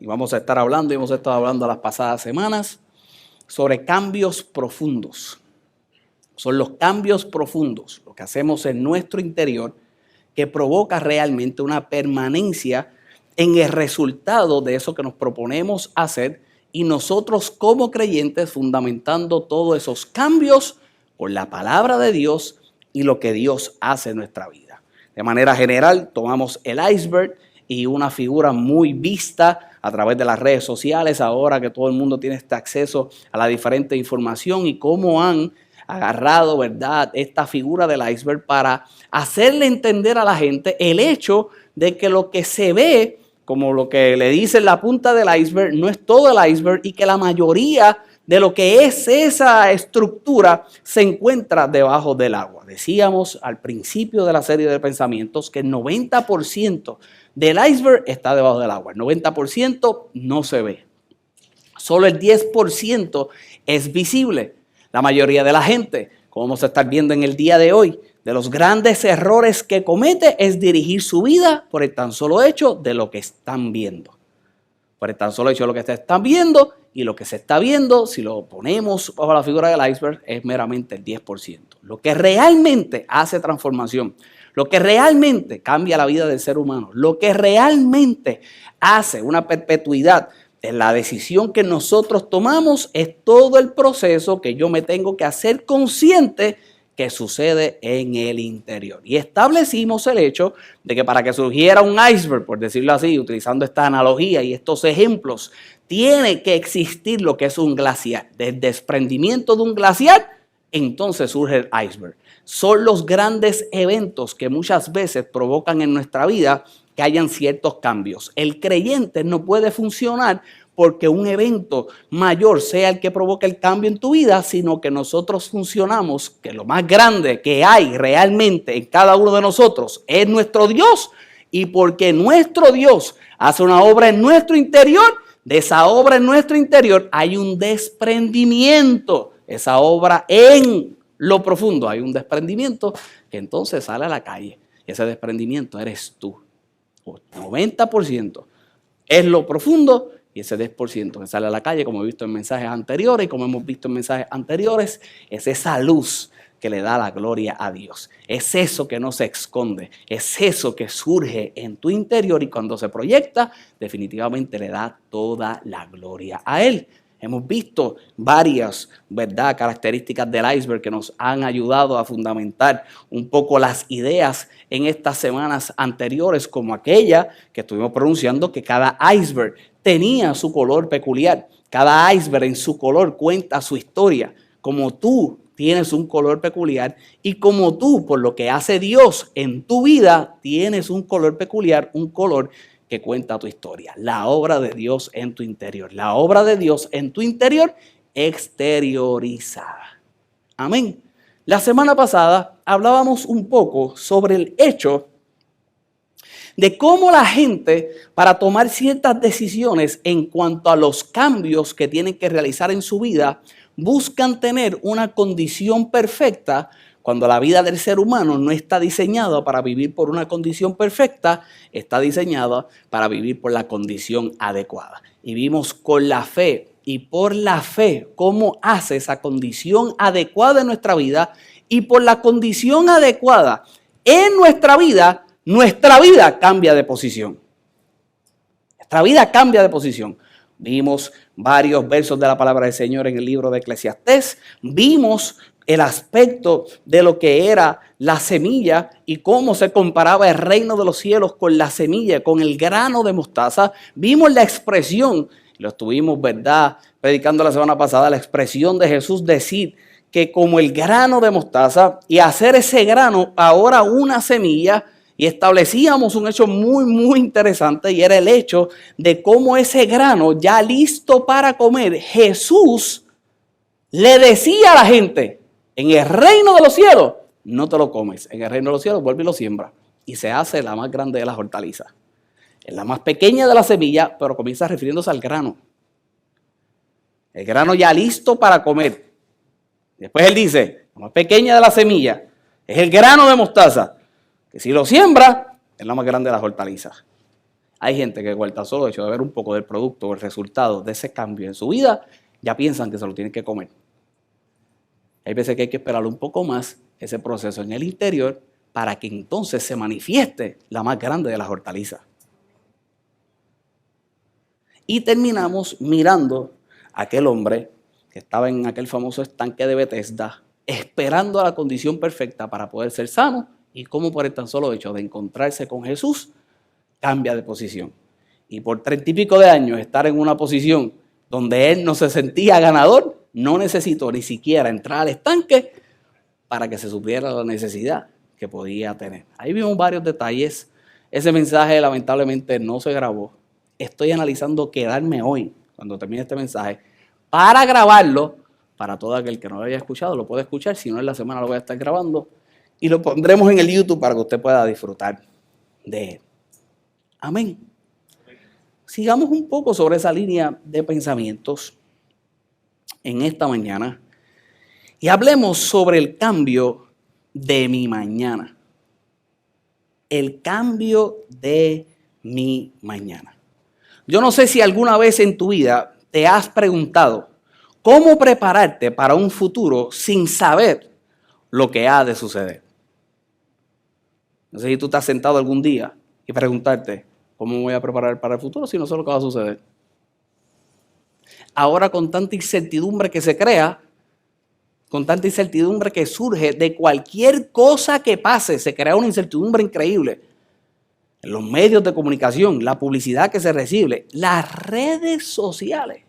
y vamos a estar hablando, y hemos estado hablando las pasadas semanas, sobre cambios profundos. Son los cambios profundos, lo que hacemos en nuestro interior, que provoca realmente una permanencia en el resultado de eso que nos proponemos hacer, y nosotros como creyentes fundamentando todos esos cambios por la palabra de Dios y lo que Dios hace en nuestra vida. De manera general, tomamos el iceberg y una figura muy vista a través de las redes sociales, ahora que todo el mundo tiene este acceso a la diferente información, y cómo han agarrado, ¿verdad?, esta figura del iceberg para hacerle entender a la gente el hecho de que lo que se ve, como lo que le dicen la punta del iceberg, no es todo el iceberg, y que la mayoría de lo que es esa estructura se encuentra debajo del agua. Decíamos al principio de la serie de pensamientos que el 90% del iceberg está debajo del agua. El 90% no se ve. Solo el 10% es visible. La mayoría de la gente, como vamos a estar viendo en el día de hoy, de los grandes errores que comete es dirigir su vida por el tan solo hecho de lo que están viendo. Por el tan solo hecho de lo que se están viendo, y lo que se está viendo, si lo ponemos bajo la figura del iceberg, es meramente el 10%. Lo que realmente hace transformación, lo que realmente cambia la vida del ser humano, lo que realmente hace una perpetuidad en la decisión que nosotros tomamos, es todo el proceso que yo me tengo que hacer consciente que sucede en el interior. Y establecimos el hecho de que para que surgiera un iceberg, por decirlo así, utilizando esta analogía y estos ejemplos, tiene que existir lo que es un glaciar. Del desprendimiento de un glaciar, entonces surge el iceberg. Son los grandes eventos que muchas veces provocan en nuestra vida que hayan ciertos cambios. El creyente no puede funcionar porque un evento mayor sea el que provoque el cambio en tu vida, sino que nosotros funcionamos, que lo más grande que hay realmente en cada uno de nosotros es nuestro Dios, y porque nuestro Dios hace una obra en nuestro interior, de esa obra en nuestro interior hay un desprendimiento. Esa obra en lo profundo hay un desprendimiento que entonces sale a la calle. Ese desprendimiento eres tú. 90% es lo profundo, y ese 10% que sale a la calle, como he visto en mensajes anteriores y como hemos visto en mensajes anteriores, es esa luz que le da la gloria a Dios. Es eso que no se esconde, es eso que surge en tu interior, y cuando se proyecta, definitivamente le da toda la gloria a Él. Hemos visto varias, ¿verdad?, características del iceberg que nos han ayudado a fundamentar un poco las ideas en estas semanas anteriores, como aquella que estuvimos pronunciando, que cada iceberg tenía su color peculiar. Cada iceberg en su color cuenta su historia. Como tú tienes un color peculiar, y como tú, por lo que hace Dios en tu vida, tienes un color peculiar, un color que cuenta tu historia. La obra de Dios en tu interior. La obra de Dios en tu interior exteriorizada. Amén. La semana pasada hablábamos un poco sobre el hecho de cómo la gente, para tomar ciertas decisiones en cuanto a los cambios que tienen que realizar en su vida, buscan tener una condición perfecta, cuando la vida del ser humano no está diseñada para vivir por una condición perfecta, está diseñada para vivir por la condición adecuada. Y vimos con la fe y por la fe cómo hace esa condición adecuada en nuestra vida, y por la condición adecuada en nuestra vida cambia de posición. Nuestra vida cambia de posición. Vimos varios versos de la palabra del Señor en el libro de Eclesiastés. Vimos el aspecto de lo que era la semilla y cómo se comparaba el reino de los cielos con la semilla, con el grano de mostaza. Vimos la expresión, lo estuvimos, ¿verdad?, predicando la semana pasada, la expresión de Jesús decir que como el grano de mostaza, y hacer ese grano ahora una semilla. Y establecíamos un hecho muy, muy interesante, y era el hecho de cómo ese grano ya listo para comer, Jesús le decía a la gente: en el reino de los cielos no te lo comes, en el reino de los cielos vuelve y lo siembra, y se hace la más grande de las hortalizas. Es la más pequeña de la semilla, pero comienza refiriéndose al grano. El grano ya listo para comer. Después él dice, la más pequeña de la semilla es el grano de mostaza, que si lo siembra, es la más grande de las hortalizas. Hay gente que con el tan solo hecho de ver un poco del producto o el resultado de ese cambio en su vida, ya piensan que se lo tienen que comer. Hay veces que hay que esperar un poco más ese proceso en el interior para que entonces se manifieste la más grande de las hortalizas. Y terminamos mirando a aquel hombre que estaba en aquel famoso estanque de Betesda, esperando a la condición perfecta para poder ser sano, y cómo por el tan solo hecho de encontrarse con Jesús, cambia de posición. Y por 30 y pico de años estar en una posición donde él no se sentía ganador, no necesitó ni siquiera entrar al estanque para que se supiera la necesidad que podía tener. Ahí vimos varios detalles. Ese mensaje lamentablemente no se grabó. Estoy analizando quedarme hoy, cuando termine este mensaje, para grabarlo, para todo aquel que no lo haya escuchado, lo puede escuchar. Si no, en la semana lo voy a estar grabando y lo pondremos en el YouTube para que usted pueda disfrutar de él. Amén. Sigamos un poco sobre esa línea de pensamientos en esta mañana y hablemos sobre el cambio de mi mañana. El cambio de mi mañana. Yo no sé si alguna vez en tu vida te has preguntado cómo prepararte para un futuro sin saber lo que ha de suceder. No sé si tú te has sentado algún día y preguntarte, ¿cómo me voy a preparar para el futuro si no sé lo que va a suceder? Ahora con tanta incertidumbre que se crea, con tanta incertidumbre que surge de cualquier cosa que pase, se crea una incertidumbre increíble. En los medios de comunicación, la publicidad que se recibe, las redes sociales.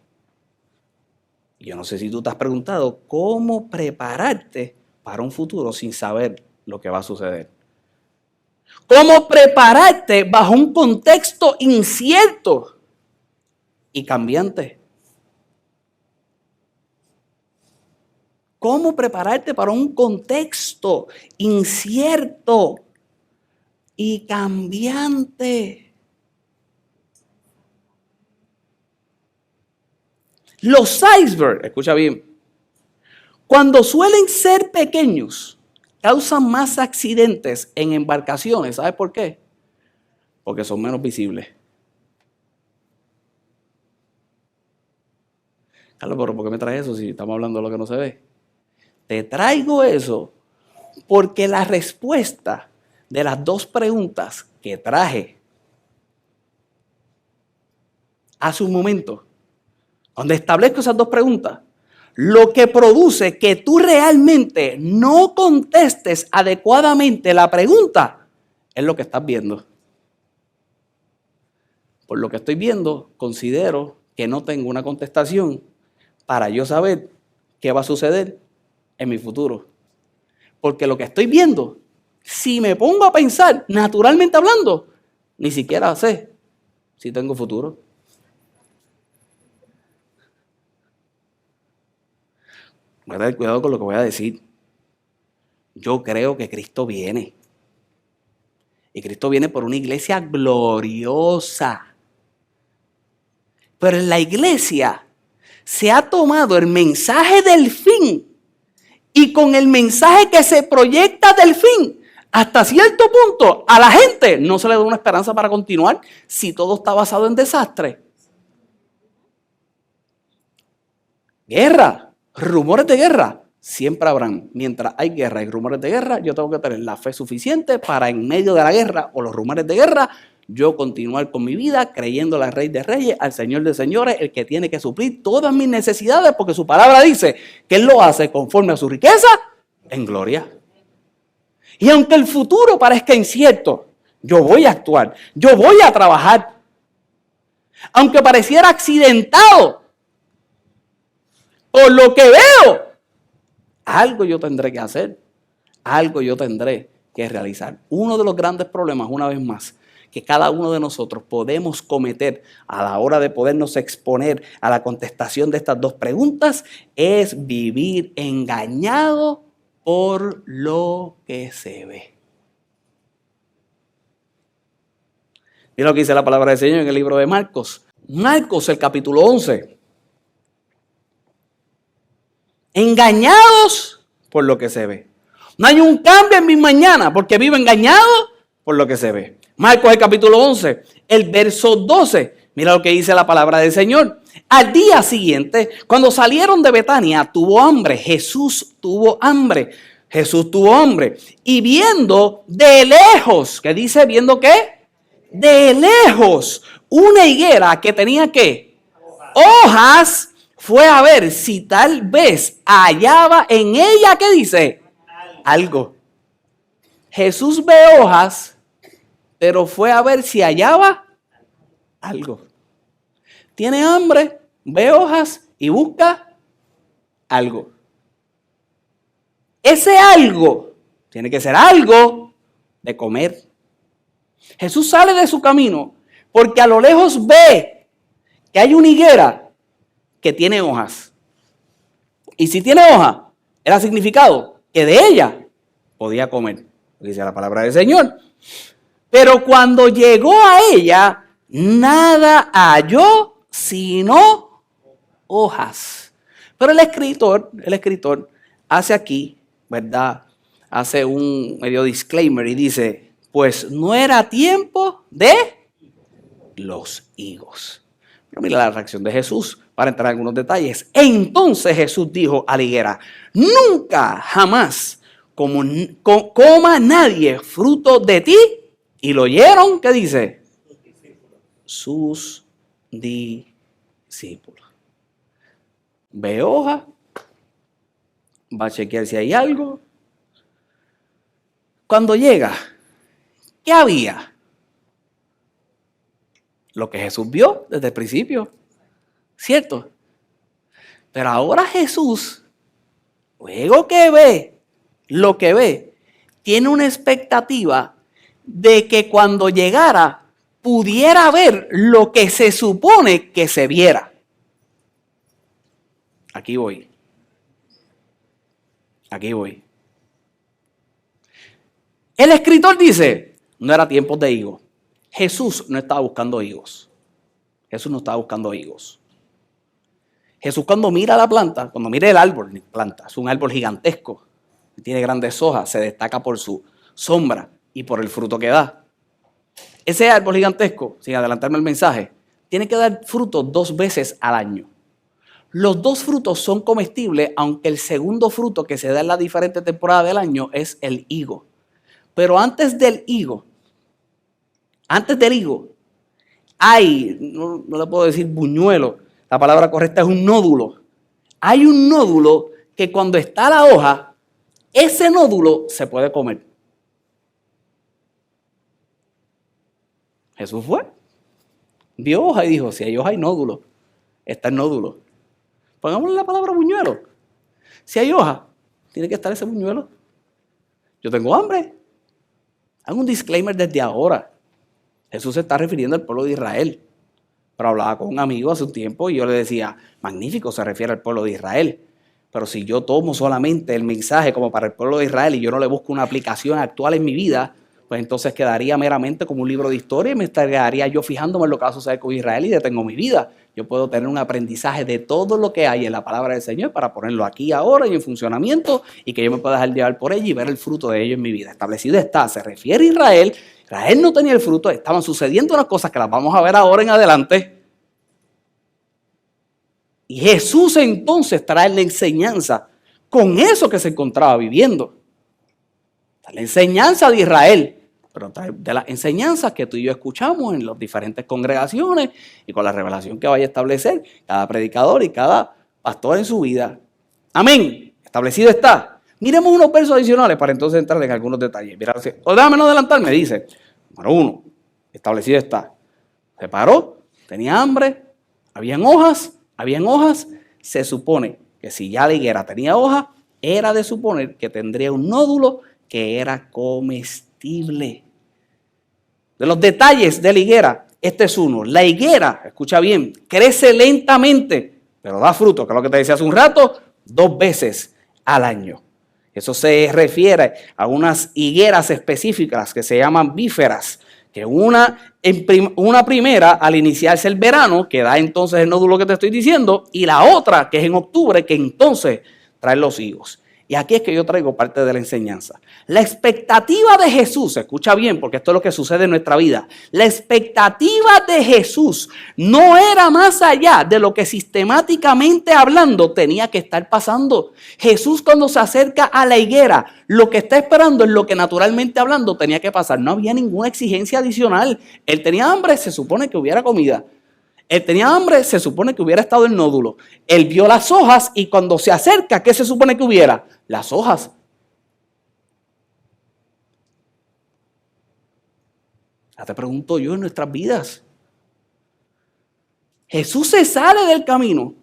Yo no sé si tú te has preguntado cómo prepararte para un futuro sin saber lo que va a suceder. ¿Cómo prepararte bajo un contexto incierto y cambiante? ¿Cómo prepararte para un contexto incierto y cambiante? Los icebergs, escucha bien, cuando suelen ser pequeños, causan más accidentes en embarcaciones. ¿Sabes por qué? Porque son menos visibles. Carlos, pero ¿por qué me traes eso si estamos hablando de lo que no se ve? Te traigo eso porque la respuesta de las dos preguntas que traje hace un momento, donde establezco esas dos preguntas, lo que produce que tú realmente no contestes adecuadamente la pregunta es lo que estás viendo. Por lo que estoy viendo, considero que no tengo una contestación para yo saber qué va a suceder en mi futuro. Porque lo que estoy viendo, si me pongo a pensar, naturalmente hablando, ni siquiera sé si tengo futuro. Voy a tener cuidado con lo que voy a decir. Yo creo que Cristo viene. Y Cristo viene por una iglesia gloriosa. Pero en la iglesia se ha tomado el mensaje del fin y con el mensaje que se proyecta del fin, hasta cierto punto, a la gente no se le da una esperanza para continuar si todo está basado en desastre. Guerra, rumores de guerra, siempre habrán. Mientras hay guerra y rumores de guerra, yo tengo que tener la fe suficiente para en medio de la guerra o los rumores de guerra, yo continuar con mi vida creyendo al Rey de Reyes, al Señor de Señores, el que tiene que suplir todas mis necesidades, porque su palabra dice que Él lo hace conforme a su riqueza en gloria. Y aunque el futuro parezca incierto, yo voy a actuar, yo voy a trabajar. Aunque pareciera accidentado, por lo que veo, algo yo tendré que hacer, algo yo tendré que realizar. Uno de los grandes problemas, una vez más, que cada uno de nosotros podemos cometer a la hora de podernos exponer a la contestación de estas dos preguntas es vivir engañado por lo que se ve. Mira lo que dice la palabra del Señor en el libro de Marcos. Marcos, el capítulo 11. Engañados por lo que se ve. No hay un cambio en mi mañana porque vivo engañado por lo que se ve. Marcos el capítulo 11, el verso 12. Mira lo que dice la palabra del Señor. Al día siguiente, cuando salieron de Betania, tuvo hambre. Jesús tuvo hambre. Jesús tuvo hambre. Y viendo de lejos, ¿qué dice? ¿Viendo qué? De lejos, una higuera que tenía ¿qué? Hojas, fue a ver si tal vez hallaba en ella, ¿qué dice? Algo. Jesús ve hojas, pero fue a ver si hallaba algo. Tiene hambre, ve hojas y busca algo. Ese algo tiene que ser algo de comer. Jesús sale de su camino porque a lo lejos ve que hay una higuera que tiene hojas. Y si tiene hojas, era significado que de ella podía comer, dice la palabra del Señor. Pero cuando llegó a ella, nada halló sino hojas. Pero el escritor hace aquí, ¿verdad? Hace un medio disclaimer y dice, pues no era tiempo de los higos. Pero mira la reacción de Jesús para entrar en algunos detalles. Entonces Jesús dijo a la higuera, nunca, jamás coma nadie fruto de ti. Y lo oyeron, ¿qué dice? Sus discípulos. Ve hoja, va a chequear si hay algo. Cuando llega, ¿qué había? Lo que Jesús vio desde el principio, ¿cierto? Pero ahora Jesús, luego que ve lo que ve, tiene una expectativa de que cuando llegara pudiera ver lo que se supone que se viera. Aquí voy. El escritor dice, no era tiempo de higos. Jesús no estaba buscando higos. Jesús cuando mira la planta, cuando mira el árbol, planta, es un árbol gigantesco, tiene grandes hojas, se destaca por su sombra y por el fruto que da. Ese árbol gigantesco, sin adelantarme el mensaje, tiene que dar fruto 2 veces al año. Los 2 frutos son comestibles, aunque el segundo fruto que se da en las diferentes temporadas del año es el higo. Pero antes del higo, hay, no le puedo decir buñuelo, la palabra correcta es un nódulo. Hay un nódulo que cuando está la hoja, ese nódulo se puede comer. Jesús fue, vio hoja y dijo, si hay hoja hay nódulo, está el nódulo. Pongámosle la palabra buñuelo. Si hay hoja, tiene que estar ese buñuelo. Yo tengo hambre. Hago un disclaimer desde ahora. Jesús se está refiriendo al pueblo de Israel. Pero hablaba con un amigo hace un tiempo y yo le decía, magnífico, se refiere al pueblo de Israel. Pero si yo tomo solamente el mensaje como para el pueblo de Israel y yo no le busco una aplicación actual en mi vida, pues entonces quedaría meramente como un libro de historia y me estaría yo fijándome en lo que va a suceder con Israel y detengo mi vida. Yo puedo tener un aprendizaje de todo lo que hay en la palabra del Señor para ponerlo aquí ahora y en funcionamiento y que yo me pueda dejar llevar por ella y ver el fruto de ello en mi vida. Establecido está, se refiere a Israel. Israel no tenía el fruto, estaban sucediendo unas cosas que las vamos a ver ahora en adelante. Y Jesús entonces trae la enseñanza con eso que se encontraba viviendo. La enseñanza de Israel, pero de las enseñanzas que tú y yo escuchamos en las diferentes congregaciones y con la revelación que vaya a establecer cada predicador y cada pastor en su vida. Amén. Establecido está. Miremos unos versos adicionales para entonces entrar en algunos detalles. Mira, déjame no adelantarme, dice. Número 1, establecido está. Se paró, tenía hambre, habían hojas. Se supone que si ya la higuera tenía hojas, era de suponer que tendría un nódulo que era comestible. De los detalles de la higuera, este es uno. La higuera, escucha bien, crece lentamente, pero da fruto, que es lo que te decía hace un rato, 2 veces al año. Eso se refiere a unas higueras específicas que se llaman bíferas, que una primera al iniciarse el verano, que da entonces el nódulo que te estoy diciendo, y la otra que es en octubre, que entonces trae los higos. Y aquí es que yo traigo parte de la enseñanza. La expectativa de Jesús, escucha bien, porque esto es lo que sucede en nuestra vida. La expectativa de Jesús no era más allá de lo que sistemáticamente hablando tenía que estar pasando. Jesús, cuando se acerca a la higuera, lo que está esperando es lo que naturalmente hablando tenía que pasar. No había ninguna exigencia adicional. Él tenía hambre, se supone que hubiera comida. Él tenía hambre, se supone que hubiera estado el nódulo. Él vio las hojas y cuando se acerca, ¿qué se supone que hubiera? Las hojas. Ya te pregunto yo en nuestras vidas. Jesús se sale del camino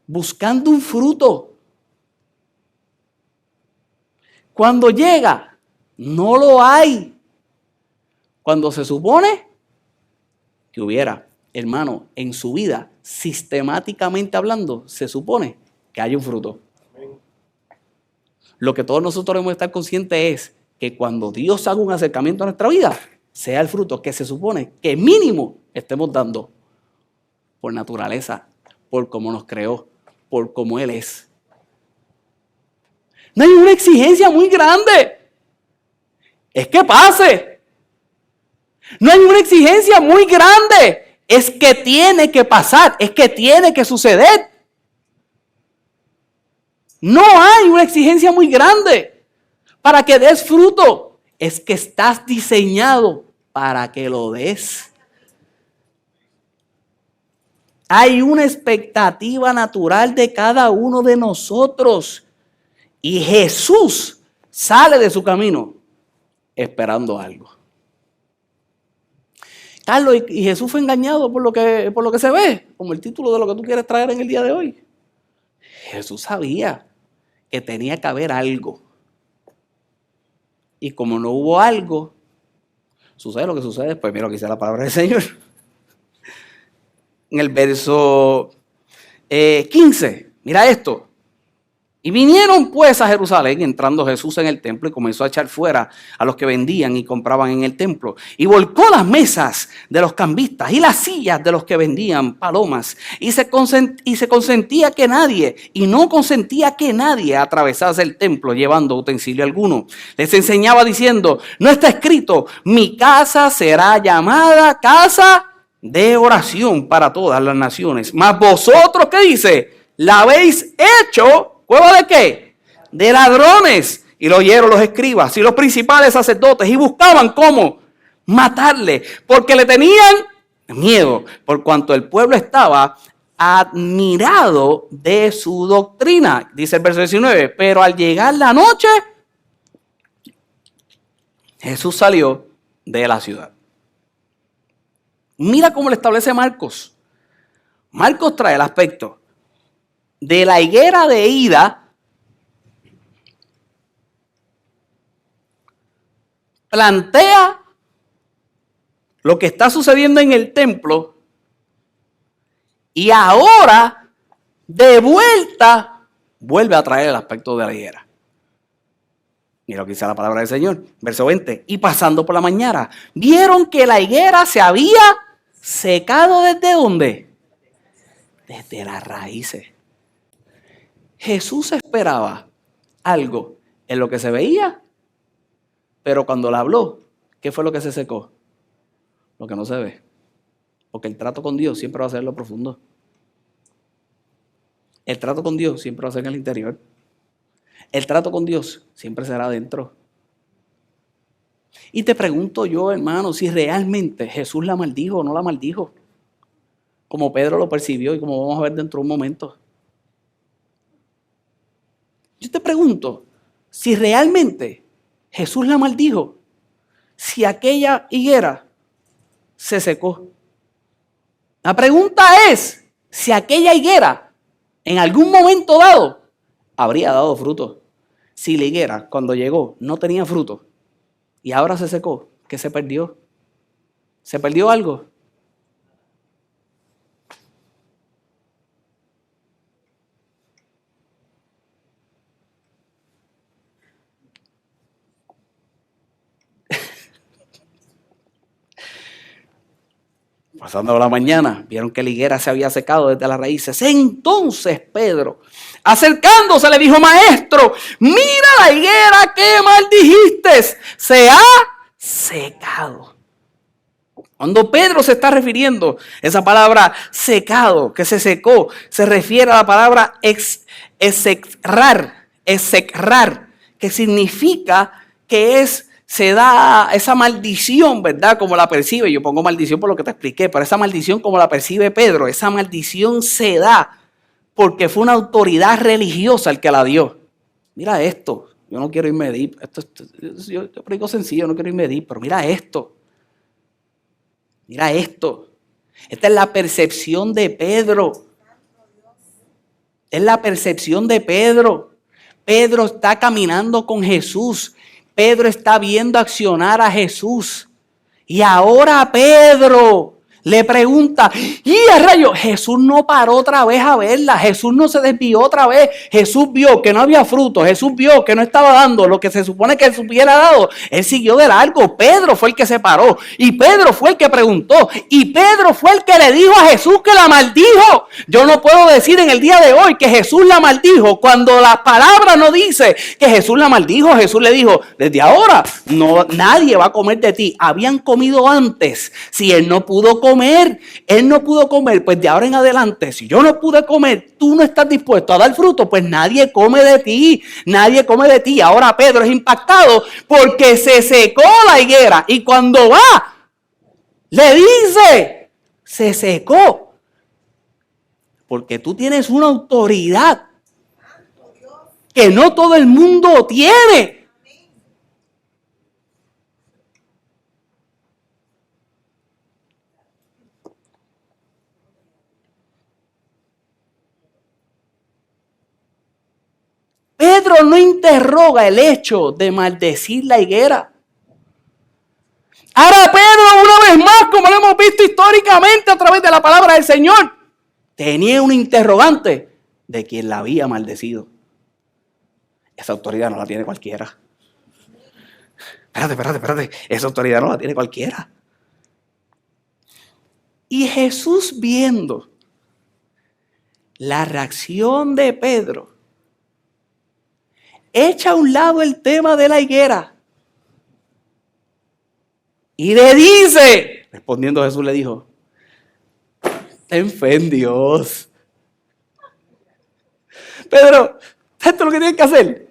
buscando un fruto. Cuando llega, no lo hay. Cuando se supone que hubiera, hermano, en su vida, sistemáticamente hablando, se supone que hay un fruto. Lo que todos nosotros debemos estar conscientes es que cuando Dios haga un acercamiento a nuestra vida, sea el fruto que se supone que mínimo estemos dando por naturaleza, por cómo nos creó, por cómo Él es. No hay una exigencia muy grande. Es que pase. No hay una exigencia muy grande. Es que tiene que pasar. Es que tiene que suceder. No hay una exigencia muy grande para que des fruto. Es que estás diseñado para que lo des. Hay una expectativa natural de cada uno de nosotros. Y Jesús sale de su camino esperando algo. Carlos, y Jesús fue engañado por lo que se ve, como el título de lo que tú quieres traer en el día de hoy. Jesús sabía que tenía que haber algo. Y como no hubo algo, sucede lo que sucede. Pues mira, aquí está la palabra del Señor. En el verso 15, mira esto. Y vinieron pues a Jerusalén, entrando Jesús en el templo, y comenzó a echar fuera a los que vendían y compraban en el templo. Y volcó las mesas de los cambistas y las sillas de los que vendían palomas. Y se consentía que nadie, y no consentía que nadie atravesase el templo llevando utensilio alguno. Les enseñaba diciendo, no está escrito, mi casa será llamada casa de oración para todas las naciones. Mas vosotros, ¿qué dice? La habéis hecho... ¿Cueva de qué? De ladrones. Y lo oyeron los escribas y los principales sacerdotes y buscaban cómo matarle, porque le tenían miedo, por cuanto el pueblo estaba admirado de su doctrina. Dice el verso 19, pero al llegar la noche, Jesús salió de la ciudad. Mira cómo le establece Marcos. Marcos trae el aspecto de la higuera de ida, plantea lo que está sucediendo en el templo y ahora de vuelta vuelve a traer el aspecto de la higuera. Mira lo que dice la palabra del Señor, verso 20. Y pasando por la mañana, vieron que la higuera se había secado ¿desde dónde? Desde las raíces. Jesús esperaba algo en lo que se veía, pero cuando le habló, ¿qué fue lo que se secó? Lo que no se ve. Porque el trato con Dios siempre va a ser en lo profundo. El trato con Dios siempre va a ser en el interior. El trato con Dios siempre será adentro. Y te pregunto yo, hermano, si realmente Jesús la maldijo o no la maldijo. Como Pedro lo percibió y como vamos a ver dentro de un momento. Yo te pregunto, si realmente Jesús la maldijo, si aquella higuera se secó. La pregunta es, si aquella higuera en algún momento dado habría dado fruto. Si la higuera cuando llegó no tenía fruto y ahora se secó, ¿qué se perdió? ¿Se perdió algo? Pasando la mañana, vieron que la higuera se había secado desde las raíces. Entonces Pedro, acercándose, le dijo: maestro, mira la higuera que maldijiste, se ha secado. Cuando Pedro se está refiriendo, esa palabra secado, que se secó, se refiere a la palabra execrar, que significa que se da esa maldición, ¿verdad? Como la percibe. Yo pongo maldición por lo que te expliqué, pero esa maldición como la percibe Pedro, esa maldición se da porque fue una autoridad religiosa el que la dio. Mira esto, yo no quiero irme deep, yo predico sencillo, no quiero irme deep, pero mira esto. Mira esto. Esta es la percepción de Pedro. Es la percepción de Pedro. Pedro está caminando con Jesús. Pedro está viendo accionar a Jesús. Y ahora Pedro le pregunta, y a rayo, Jesús no paró otra vez a verla, Jesús no se desvió otra vez, Jesús vio que no había fruto, Jesús vio que no estaba dando lo que se supone que él hubiera dado, él siguió de largo. Pedro fue el que se paró, y Pedro fue el que preguntó, y Pedro fue el que le dijo a Jesús que la maldijo. Yo no puedo decir en el día de hoy que Jesús la maldijo cuando la palabra no dice que Jesús la maldijo. Jesús le dijo, desde ahora nadie va a comer de ti. Habían comido antes. Si él no pudo comer, pues de ahora en adelante, si yo no pude comer, tú no estás dispuesto a dar fruto, pues nadie come de ti. Ahora Pedro es impactado porque se secó la higuera, y cuando va, le dice, se secó, porque tú tienes una autoridad que no todo el mundo tiene. Pedro no interroga el hecho de maldecir la higuera. Ahora Pedro, una vez más, como lo hemos visto históricamente a través de la palabra del Señor, tenía un interrogante de quien la había maldecido. Esa autoridad no la tiene cualquiera. Espérate. Esa autoridad no la tiene cualquiera. Y Jesús, viendo la reacción de Pedro, echa a un lado el tema de la higuera y le dice, respondiendo Jesús le dijo, ten fe en Dios. Pedro, esto es lo que tienes que hacer,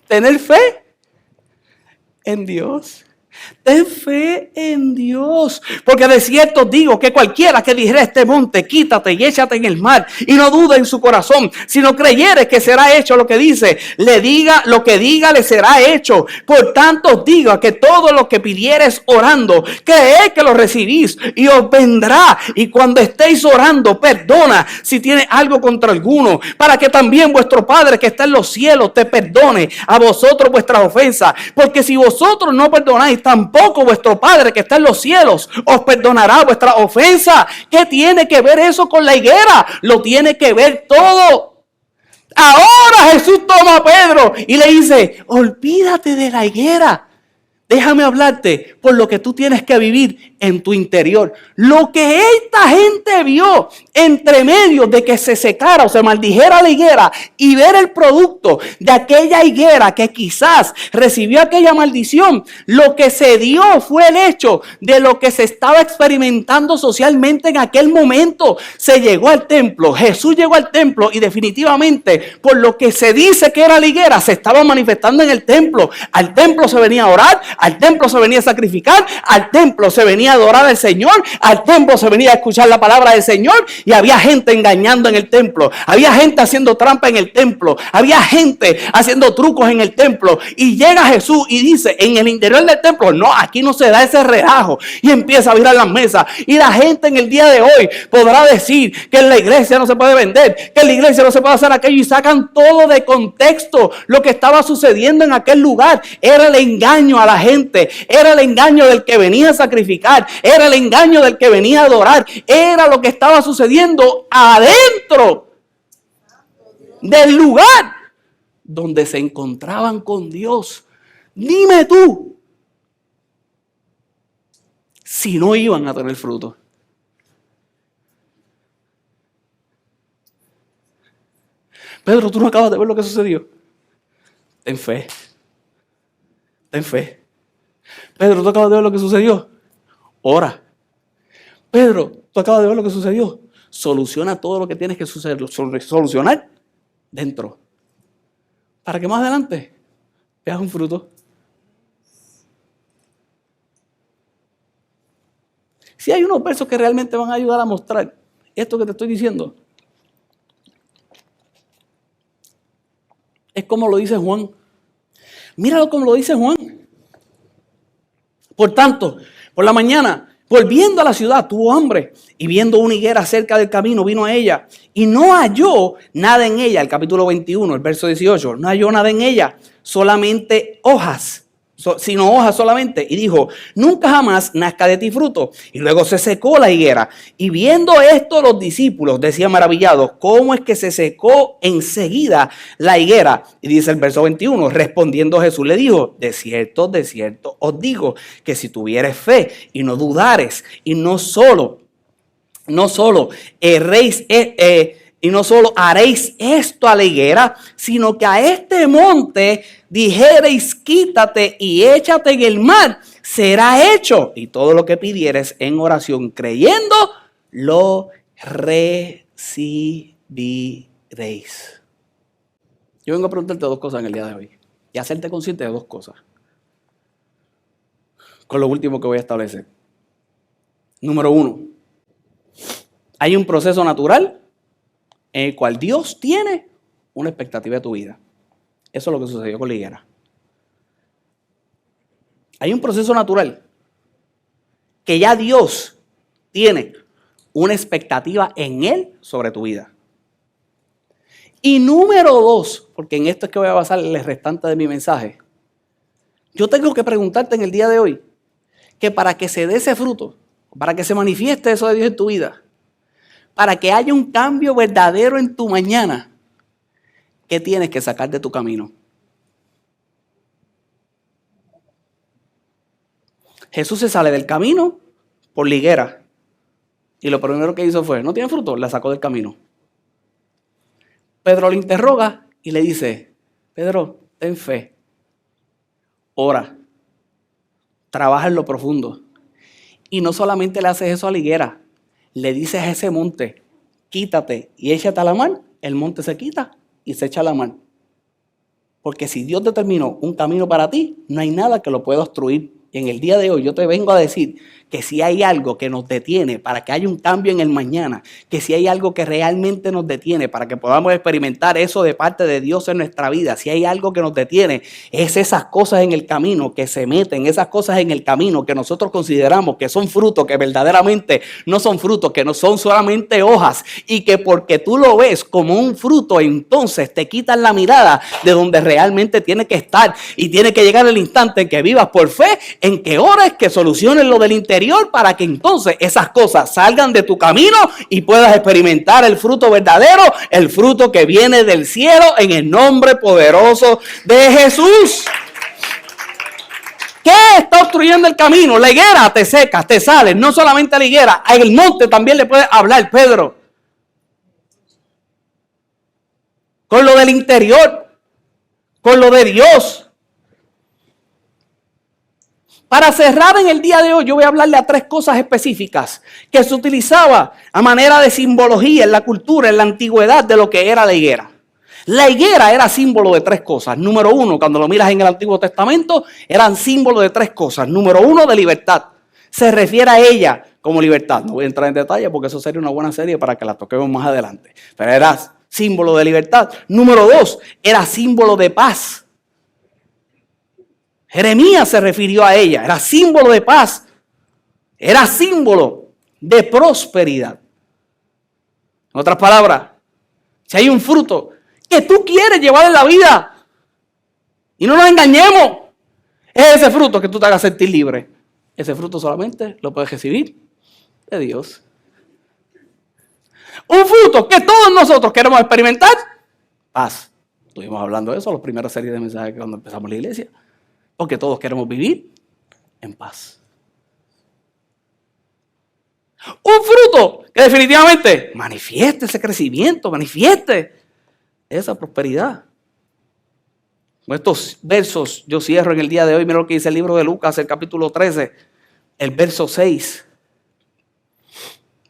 tener fe en Dios. Ten fe en Dios, porque de cierto digo que cualquiera que dijera a este monte, quítate y échate en el mar, y no dude en su corazón, sino creyere que será hecho lo que dice, lo que diga le será hecho. Por tanto os digo que todo lo que pidiereis orando, creed que lo recibís y os vendrá. Y cuando estéis orando, perdona si tienes algo contra alguno, para que también vuestro Padre que está en los cielos te perdone a vosotros vuestras ofensas. Porque si vosotros no perdonáis, tampoco vuestro Padre que está en los cielos os perdonará vuestra ofensa. ¿Qué tiene que ver eso con la higuera? Lo tiene que ver todo. Ahora Jesús toma a Pedro y le dice, olvídate de la higuera. Déjame hablarte por lo que tú tienes que vivir en tu interior. Lo que esta gente vio entre medio de que se secara o se maldijera la higuera y ver el producto de aquella higuera que quizás recibió aquella maldición, lo que se dio fue el hecho de lo que se estaba experimentando socialmente en aquel momento. Se llegó al templo, Jesús llegó al templo y definitivamente por lo que se dice que era la higuera se estaba manifestando en el templo. Al templo se venía a orar, al templo se venía a sacrificar, al templo se venía a adorar al Señor, al templo se venía a escuchar la palabra del Señor, y había gente engañando en el templo, había gente haciendo trampa en el templo, había gente haciendo trucos en el templo, y llega Jesús y dice en el interior del templo, no, aquí no se da ese relajo, y empieza a virar las mesas, y la gente en el día de hoy podrá decir que en la iglesia no se puede vender, que en la iglesia no se puede hacer aquello, y sacan todo de contexto. Lo que estaba sucediendo en aquel lugar era el engaño a la gente, era el engaño del que venía a sacrificar, era el engaño del que venía a adorar, era lo que estaba sucediendo adentro del lugar donde se encontraban con Dios. Dime tú si no iban a tener fruto. Pedro, tú no acabas de ver lo que sucedió. Ten fe. Ten fe. Pedro, tú acabas de ver lo que sucedió. Ora. Pedro, tú acabas de ver lo que sucedió. Soluciona todo lo que tienes que solucionar dentro. Para que más adelante veas un fruto. Si hay unos versos que realmente van a ayudar a mostrar esto que te estoy diciendo, es como lo dice Juan. Míralo como lo dice Juan. Por tanto, por la mañana, volviendo a la ciudad, tuvo hambre y viendo una higuera cerca del camino, vino a ella y no halló nada en ella. El capítulo 21, el verso 18, no halló nada en ella, solamente hojas. Sino hojas solamente, y dijo, nunca jamás nazca de ti fruto. Y luego se secó la higuera. Y viendo esto los discípulos decían maravillados, ¿cómo es que se secó enseguida la higuera? Y dice el verso 21, respondiendo Jesús le dijo, de cierto os digo, que si tuvieres fe y no dudares, y no solo haréis esto a la higuera, sino que a este monte dijereis, quítate y échate en el mar, será hecho. Y todo lo que pidieres en oración creyendo, lo recibiréis. Yo vengo a preguntarte dos cosas en el día de hoy y hacerte consciente de dos cosas. Con lo último que voy a establecer. Número 1. Hay un proceso natural en el cual Dios tiene una expectativa de tu vida. Eso es lo que sucedió con la higuera. Hay un proceso natural que ya Dios tiene una expectativa en Él sobre tu vida. Y número 2, porque en esto es que voy a basar el restante de mi mensaje, yo tengo que preguntarte en el día de hoy que para que se dé ese fruto, para que se manifieste eso de Dios en tu vida, para que haya un cambio verdadero en tu mañana, ¿qué tienes que sacar de tu camino? Jesús se sale del camino por la higuera. Y lo primero que hizo fue, ¿no tiene fruto? La sacó del camino. Pedro le interroga y le dice, Pedro, ten fe. Ora. Trabaja en lo profundo. Y no solamente le haces eso a la higuera, le dices a ese monte, quítate y échate a la mar, el monte se quita y se echa a la mar. Porque si Dios determinó un camino para ti, no hay nada que lo pueda obstruir. Y en el día de hoy yo te vengo a decir que si hay algo que nos detiene para que haya un cambio en el mañana, que si hay algo que realmente nos detiene para que podamos experimentar eso de parte de Dios en nuestra vida, si hay algo que nos detiene, es esas cosas en el camino que se meten, esas cosas en el camino que nosotros consideramos que son frutos, que verdaderamente no son frutos, que no son solamente hojas, y que porque tú lo ves como un fruto, entonces te quitan la mirada de donde realmente tiene que estar, y tiene que llegar el instante en que vivas por fe, en que ores, que soluciones lo del interior, para que entonces esas cosas salgan de tu camino y puedas experimentar el fruto verdadero, el fruto que viene del cielo en el nombre poderoso de Jesús. ¿Qué está obstruyendo el camino? La higuera, te secas, te sales. No solamente la higuera, en el monte también le puedes hablar, Pedro. Con lo del interior, con lo de Dios. Para cerrar en el día de hoy, yo voy a hablarle a 3 cosas específicas que se utilizaba a manera de simbología en la cultura, en la antigüedad de lo que era la higuera. La higuera era símbolo de 3 cosas. Número 1, cuando lo miras en el Antiguo Testamento, eran símbolo de 3 cosas. Número 1, de libertad. Se refiere a ella como libertad. No voy a entrar en detalle porque eso sería una buena serie para que la toquemos más adelante. Pero era símbolo de libertad. Número 2, era símbolo de paz. Jeremías se refirió a ella, era símbolo de paz, era símbolo de prosperidad. En otras palabras, si hay un fruto que tú quieres llevar en la vida, y no nos engañemos, es ese fruto que tú te hagas sentir libre. Ese fruto solamente lo puedes recibir de Dios. Un fruto que todos nosotros queremos experimentar, paz. Estuvimos hablando de eso en las primeras series de mensajes cuando empezamos la iglesia. Porque todos queremos vivir en paz. Un fruto que definitivamente manifieste ese crecimiento, manifieste esa prosperidad. Con estos versos yo cierro en el día de hoy. Mira lo que dice el libro de Lucas, el capítulo 13, el verso 6.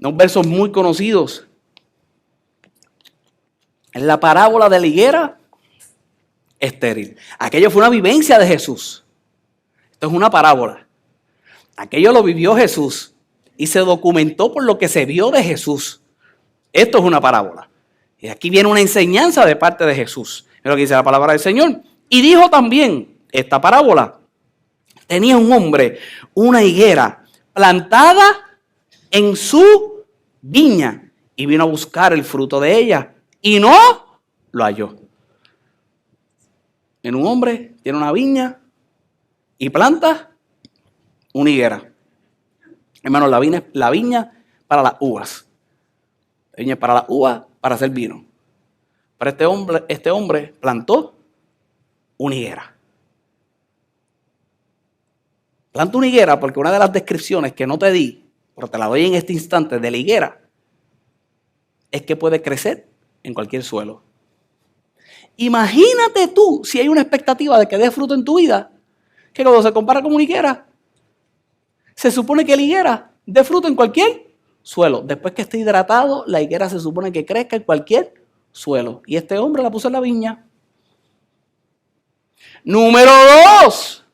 Unos versos muy conocidos. En la parábola de la higuera estéril. Aquello fue una vivencia de Jesús. Esto es una parábola. Aquello lo vivió Jesús y se documentó por lo que se vio de Jesús. Esto es una parábola. Y aquí viene una enseñanza de parte de Jesús. Es lo que dice la palabra del Señor. Y dijo también esta parábola. Tenía un hombre una higuera plantada en su viña y vino a buscar el fruto de ella y no lo halló. En un hombre tiene una viña y planta una higuera. Hermano, la viña para las uvas. La viña para las uvas para hacer vino. Pero este hombre plantó una higuera. Planta una higuera porque una de las descripciones que no te di, pero te la doy en este instante de la higuera, es que puede crecer en cualquier suelo. Imagínate tú si hay una expectativa de que dé fruto en tu vida, que cuando se compara con una higuera, se supone que la higuera dé fruto en cualquier suelo. Después que esté hidratado, la higuera se supone que crezca en cualquier suelo. Y este hombre la puso en la viña. Número 2.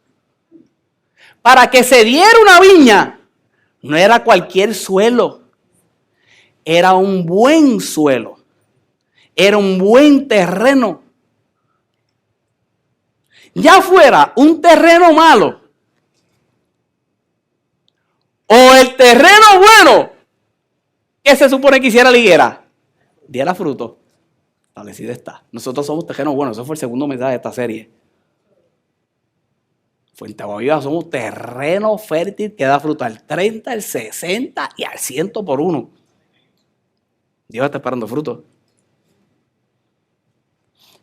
Para que se diera una viña, no era cualquier suelo. Era un buen suelo. Era un buen terreno. Ya fuera un terreno malo o el terreno bueno, ¿qué se supone que hiciera la higuera? Diera fruto. Establecida está. Nosotros somos terrenos buenos. Eso fue el segundo mensaje de esta serie. Fuente Aguaviva somos terreno fértil que da fruto al 30, al 60 y al 100 por uno. Dios está esperando fruto.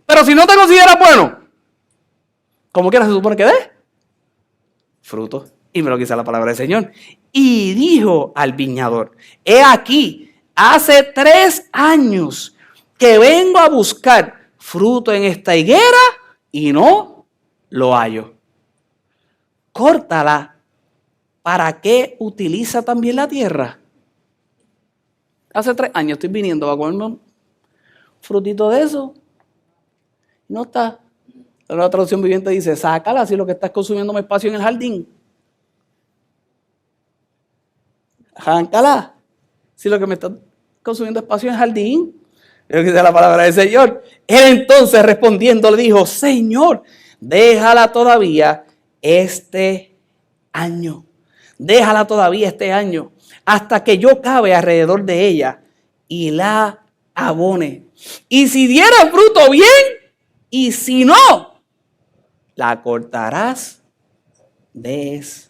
Pero si no te consideras bueno, ¿cómo quiera se supone que dé? Fruto. Y me lo dice la palabra del Señor. Y dijo al viñador, he aquí, hace 3 años que vengo a buscar fruto en esta higuera y no lo hallo. Córtala. ¿Para qué utiliza también la tierra? Hace 3 años estoy viniendo a comerme un frutito de eso. No está. La traducción viviente dice, sácala si lo que estás consumiendo me espacio en el jardín. Arráncala si lo que me está consumiendo espacio en el jardín. Es lo que dice la palabra del Señor. Él entonces respondiendo le dijo, Señor, déjala todavía este año. Déjala todavía este año hasta que yo cabe alrededor de ella y la abone. Y si diera fruto bien, y si no, la cortarás después.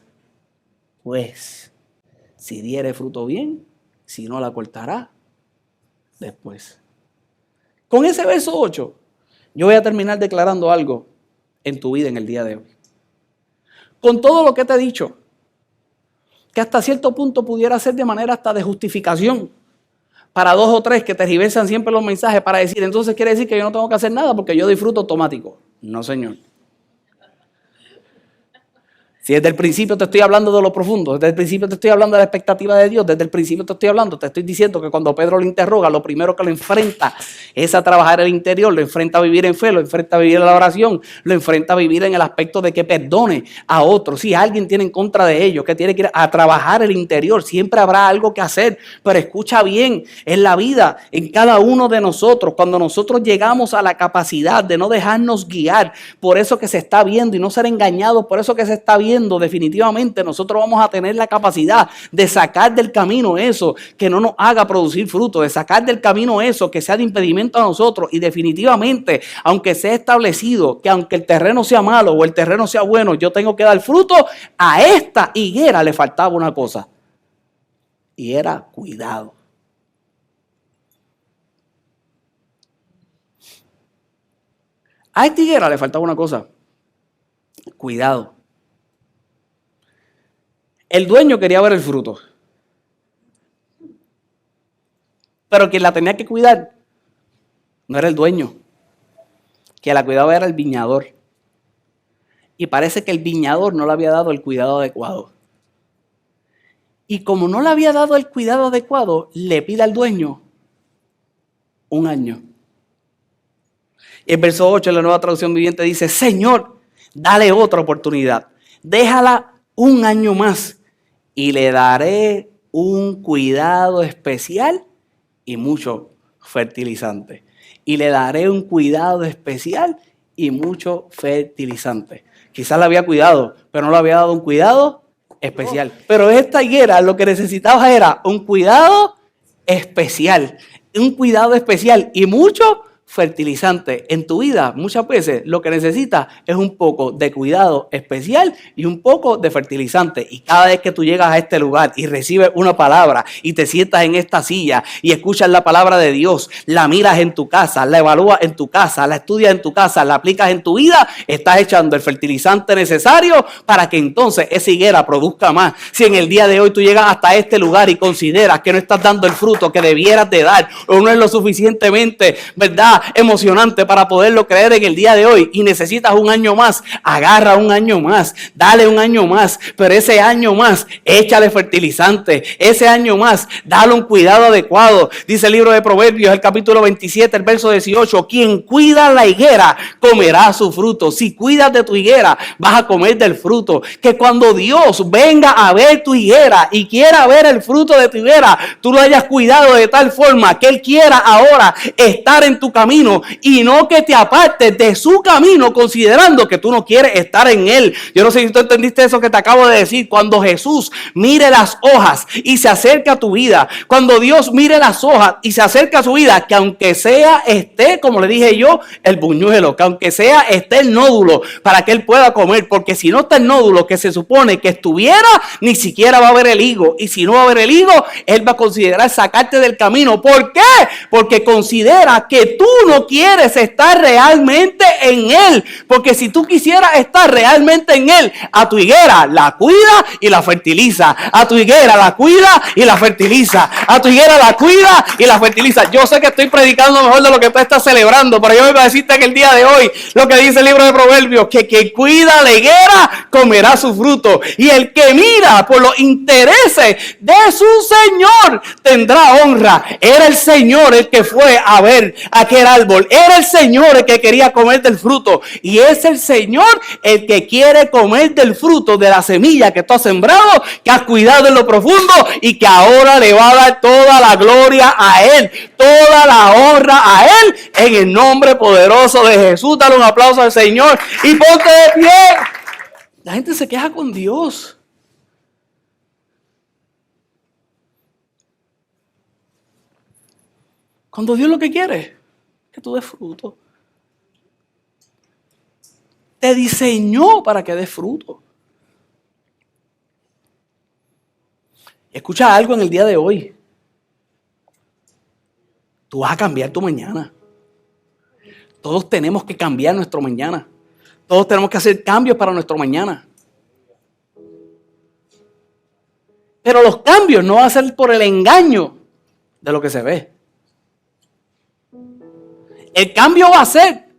Si diere fruto bien, si no, la cortará después. Con ese verso 8, yo voy a terminar declarando algo en tu vida en el día de hoy. Con todo lo que te he dicho, que hasta cierto punto pudiera ser de manera hasta de justificación para 2 o 3 que tergiversan siempre los mensajes para decir, entonces quiere decir que yo no tengo que hacer nada porque yo doy fruto automático. No, señor. Si desde el principio te estoy hablando de lo profundo, desde el principio te estoy hablando de la expectativa de Dios, desde el principio te estoy diciendo que cuando Pedro lo interroga, lo primero que lo enfrenta es a trabajar el interior, lo enfrenta a vivir en fe, lo enfrenta a vivir en la oración, lo enfrenta a vivir en el aspecto de que perdone a otros. Si alguien tiene en contra de ellos, que tiene que ir a trabajar el interior, siempre habrá algo que hacer, pero escucha bien, en la vida, en cada uno de nosotros, cuando nosotros llegamos a la capacidad de no dejarnos guiar por eso que se está viendo y no ser engañados por eso que se está viendo, definitivamente nosotros vamos a tener la capacidad de sacar del camino eso que no nos haga producir fruto, de sacar del camino eso que sea de impedimento a nosotros y definitivamente, aunque sea establecido que aunque el terreno sea malo o el terreno sea bueno, yo tengo que dar fruto, a esta higuera le faltaba una cosa y era cuidado. A esta higuera le faltaba una cosa, cuidado. El dueño quería ver el fruto, pero quien la tenía que cuidar no era el dueño, que la cuidaba era el viñador. Y parece que el viñador no le había dado el cuidado adecuado. Y como no le había dado el cuidado adecuado, le pide al dueño 1 año. Y el verso 8 en la Nueva Traducción Viviente dice: Señor, dale otra oportunidad. Déjala 1 año más y le daré un cuidado especial y mucho fertilizante. Y le daré un cuidado especial y mucho fertilizante. Quizás la había cuidado, pero no le había dado un cuidado especial. Pero esta higuera lo que necesitaba era un cuidado especial. Un cuidado especial y mucho fertilizante. En tu vida, muchas veces lo que necesitas es un poco de cuidado especial y un poco de fertilizante. Y cada vez que tú llegas a este lugar y recibes una palabra y te sientas en esta silla y escuchas la palabra de Dios, la miras en tu casa, la evalúas en tu casa, la estudias en tu casa, la aplicas en tu vida, estás echando el fertilizante necesario para que entonces esa higuera produzca más. Si en el día de hoy tú llegas hasta este lugar y consideras que no estás dando el fruto que debieras de dar o no es lo suficientemente, ¿verdad?, emocionante para poderlo creer en el día de hoy y necesitas 1 año más, agarra 1 año más, dale 1 año más, pero ese año más, échale fertilizante, ese año más, dale un cuidado adecuado. Dice el libro de Proverbios, el capítulo 27, el verso 18, quien cuida la higuera comerá su fruto. Si cuidas de tu higuera, vas a comer del fruto. Que cuando Dios venga a ver tu higuera y quiera ver el fruto de tu higuera, tú lo hayas cuidado de tal forma que Él quiera ahora estar en tu camino y no que te apartes de su camino considerando que tú no quieres estar en Él. Yo no sé si tú entendiste eso que te acabo de decir. Cuando Jesús mire las hojas y se acerca a tu vida, cuando Dios mire las hojas y se acerca a su vida, que aunque sea esté, como le dije yo, el buñuelo, que aunque sea esté el nódulo para que Él pueda comer, porque si no está el nódulo que se supone que estuviera, ni siquiera va a haber el higo, y si no va a haber el higo, Él va a considerar sacarte del camino. ¿Por qué? Porque considera que tú no quieres estar realmente en Él, porque si tú quisieras estar realmente en Él, a tu higuera la cuida y la fertiliza, a tu higuera la cuida y la fertiliza, a tu higuera la cuida y la fertiliza. Yo sé que estoy predicando mejor de lo que tú estás celebrando, pero yo vengo a decirte que el día de hoy, lo que dice el libro de Proverbios, que quien cuida la higuera comerá su fruto, y el que mira por los intereses de su Señor tendrá honra. Era el Señor el que fue a ver aquel árbol, era el Señor el que quería comer del fruto, y es el Señor el que quiere comer del fruto de la semilla que tú has sembrado, que has cuidado en lo profundo y que ahora le va a dar toda la gloria a Él, toda la honra a Él, en el nombre poderoso de Jesús. Dale un aplauso al Señor y ponte de pie. La gente se queja con Dios. Cuando Dios lo que quiere es que tú des fruto. Te diseñó para que des fruto. Escucha algo en el día de hoy. Tú vas a cambiar tu mañana. Todos tenemos que cambiar nuestro mañana. Todos tenemos que hacer cambios para nuestro mañana. Pero los cambios no van a ser por el engaño de lo que se ve. El cambio va a ser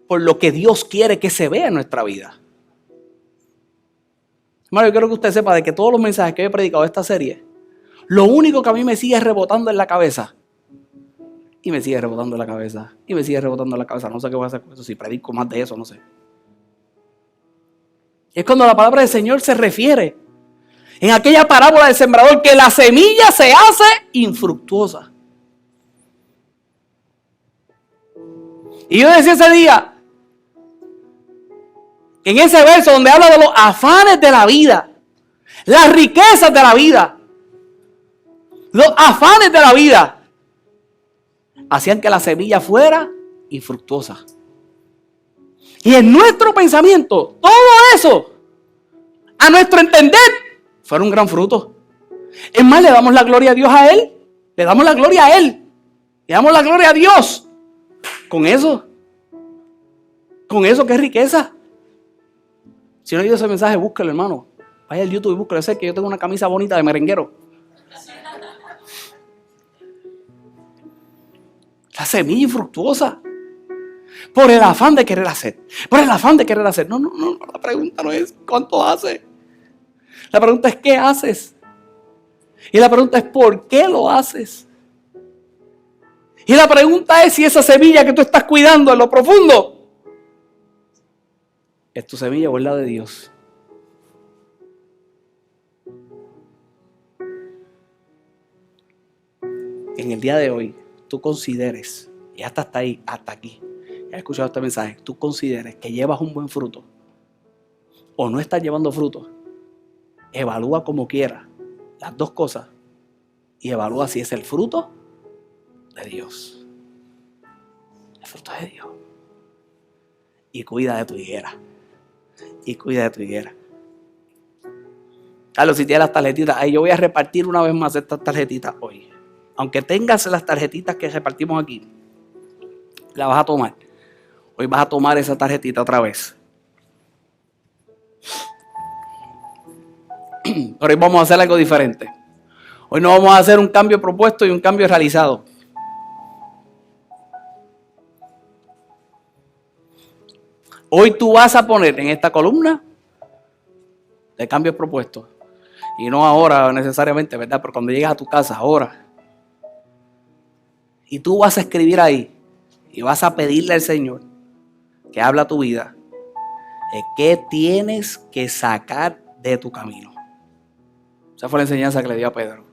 por lo que Dios quiere que se vea en nuestra vida. Hermano, yo quiero que usted sepa de que todos los mensajes que he predicado de esta serie, lo único que a mí me sigue rebotando en la cabeza, y me sigue rebotando en la cabeza, y me sigue rebotando en la cabeza, no sé qué voy a hacer con eso, si predico más de eso, no sé. Es cuando la palabra del Señor se refiere en aquella parábola del sembrador, que la semilla se hace infructuosa. Y yo decía ese día, en ese verso donde habla de los afanes de la vida, las riquezas de la vida, los afanes de la vida, hacían que la semilla fuera infructuosa. Y en nuestro pensamiento, todo eso, a nuestro entender, fuera un gran fruto. Es más, le damos la gloria a Dios a Él, le damos la gloria a Él, le damos la gloria a Dios. Con eso, qué riqueza. Si no ha oído ese mensaje, búsquelo, hermano. Vaya al YouTube y búsquelo. Sé que yo tengo una camisa bonita de merenguero. La semilla infructuosa. Por el afán de querer hacer. Por el afán de querer hacer. No. La pregunta no es cuánto haces. La pregunta es qué haces. Y la pregunta es por qué lo haces. Y la pregunta es si esa semilla que tú estás cuidando en lo profundo es tu semilla o es la de Dios. En el día de hoy, tú consideres, y hasta ahí, hasta aquí, ya he escuchado este mensaje, tú consideres que llevas un buen fruto o no estás llevando fruto. Evalúa como quieras las dos cosas y evalúa si es el fruto de Dios. El fruto de Dios. Y cuida de tu higuera. Y cuida de tu higuera. Carlos, si tienes las tarjetitas, ahí yo voy a repartir una vez más estas tarjetitas hoy. Aunque tengas las tarjetitas que repartimos aquí, las vas a tomar. Hoy vas a tomar esa tarjetita otra vez. Pero hoy vamos a hacer algo diferente. Hoy no vamos a hacer un cambio propuesto y un cambio realizado. Hoy tú vas a poner en esta columna de cambios propuestos. Y no ahora necesariamente, ¿verdad? Pero cuando llegues a tu casa, ahora. Y tú vas a escribir ahí y vas a pedirle al Señor que habla tu vida de qué tienes que sacar de tu camino. Esa fue la enseñanza que le dio a Pedro.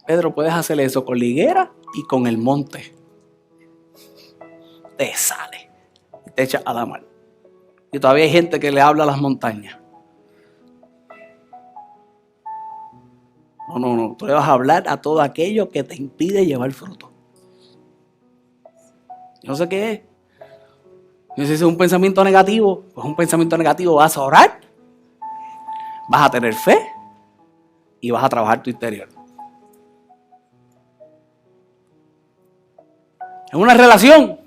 Pedro, puedes hacer eso con la higuera y con el monte. Te sale y te echa a la mar. Y todavía hay gente que le habla a las montañas. No. Tú le vas a hablar a todo aquello que te impide llevar fruto. Yo no sé qué es. No sé si es un pensamiento negativo. Pues un pensamiento negativo vas a orar, vas a tener fe y vas a trabajar tu interior. Es una relación.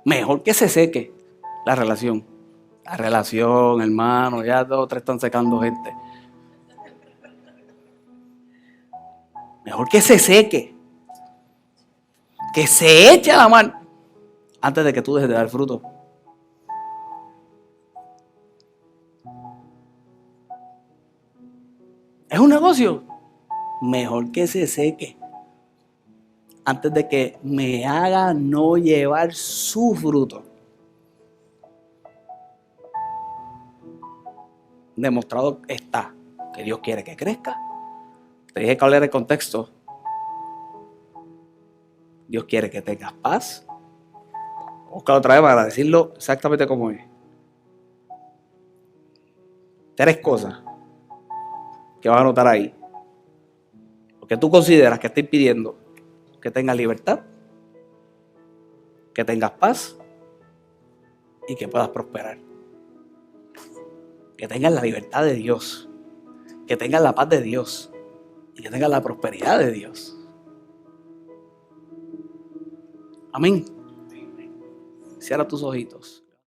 Mejor que se seque la relación. La relación, hermano, ya 2 o 3 están secando gente. Mejor que se seque. Que se eche a la mar antes de que tú dejes de dar fruto. Es un negocio. Mejor que se seque antes de que me haga no llevar su fruto. Demostrado está que Dios quiere que crezca. Te dije que hablar del contexto. Dios quiere que tengas paz. Busca otra vez para decirlo exactamente como es. 3 cosas que vas a anotar ahí. Porque tú consideras que está impidiendo que tengas libertad, que tengas paz y que puedas prosperar. Que tengas la libertad de Dios, que tengas la paz de Dios y que tengas la prosperidad de Dios. Amén. Cierra tus ojitos.